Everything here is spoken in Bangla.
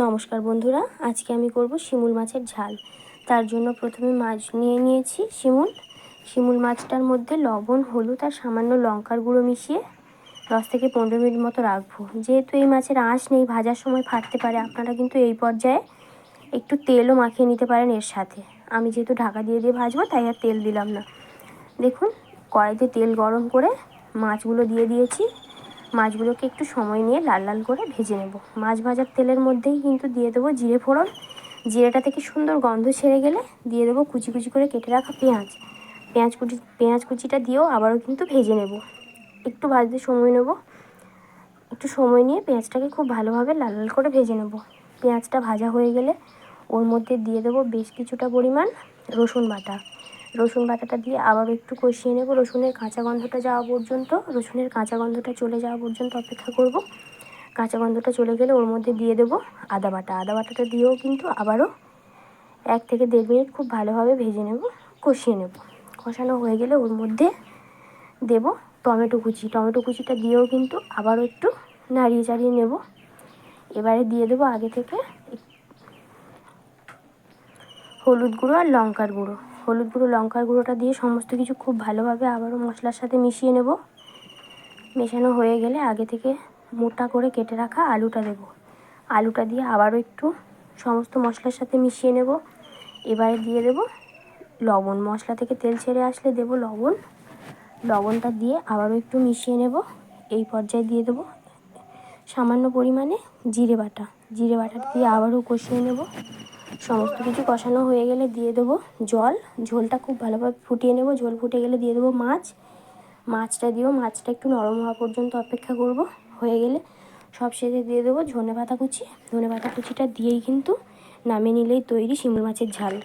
নমস্কার বন্ধুরা, আজকে আমি করব শিমুল মাছের ঝাল। তার জন্য প্রথমে মাছ নিয়ে নিয়েছি শিমুল মাছটার মধ্যে লবণ, হলুদ আর সামান্য লঙ্কার গুঁড়ো মিশিয়ে 10 থেকে 15 মিনিট মতো রাখবো। যেহেতু এই মাছের আঁশ নেই, ভাজার সময় ফাটতে পারে, আপনারা কিন্তু এই পর্যায়ে একটু তেলও মাখিয়ে নিতে পারেন এর সাথে। আমি যেহেতু ঢাকা দিয়ে ভাজবো তাই আর তেল দিলাম না। দেখুন, কড়াইতে তেল গরম করে মাছগুলো দিয়ে দিয়েছি। মাছগুলোকে একটু সময় নিয়ে লাল লাল করে ভেজে নেব। মাছ ভাজার তেলের মধ্যেই কিন্তু দিয়ে দেবো জিরে ফোড়ন। জিরেটা থেকে সুন্দর গন্ধ ছেড়ে গেলে দিয়ে দেবো কুচি কুচি করে কেটে রাখা পেঁয়াজ কুচিটা দিয়েও আবারও কিন্তু ভেজে নেব। একটু ভাজতে সময় নেব। একটু সময় নিয়ে পেঁয়াজটাকে খুব ভালোভাবে লাল লাল করে ভেজে নেব। পেঁয়াজটা ভাজা হয়ে গেলে ওর মধ্যে দিয়ে দেবো বেশ কিছুটা পরিমাণ রসুন বাটাটা দিয়ে আবারও একটু কষিয়ে নেব। রসুনের কাঁচা গন্ধটা চলে যাওয়া পর্যন্ত অপেক্ষা করব। কাঁচা গন্ধটা চলে গেলে ওর মধ্যে দিয়ে দেবো আদা বাটাটা দিয়েও কিন্তু আবারও 1 থেকে 1.5 মিনিট খুব ভালোভাবে ভেজে নেব, কষিয়ে নেব। কষানো হয়ে গেলে ওর মধ্যে দেব টমেটো কুচিটা দিয়েও কিন্তু আবারও একটু নাড়িয়ে চাড়িয়ে নেব। এবারে দিয়ে দেবো আগে থেকে হলুদ গুঁড়ো আর লঙ্কার গুঁড়োটা দিয়ে সমস্ত কিছু খুব ভালোভাবে আবারও মশলার সাথে মিশিয়ে নেব। মেশানো হয়ে গেলে আগে থেকে মোটা করে কেটে রাখা আলুটা দিয়ে আবারও একটু সমস্ত মশলার সাথে মিশিয়ে নেব। এবারে দিয়ে দেব লবণ। মশলা থেকে তেল ছেড়ে আসলে দেব লবণটা দিয়ে আবারও একটু মিশিয়ে নেব। এই পর্যায়ে দিয়ে দেব সামান্য পরিমাণে জিরে বাটা দিয়ে আবারও কষিয়ে নেব। সমস্ত কিছু কষানো হয়ে গেলে দিয়ে দেবো ঝোলটা খুব ভালোভাবে ফুটিয়ে নেব। ঝোল ফুটে গেলে দিয়ে দেবো মাছটা একটু নরম হওয়া পর্যন্ত অপেক্ষা করব। হয়ে গেলে সবশেষে দিয়ে দেবো ধনেপাতা কুচিটা দিয়েই কিন্তু নামিয়ে নিলেই তৈরি শিমুল মাছের ঝাল।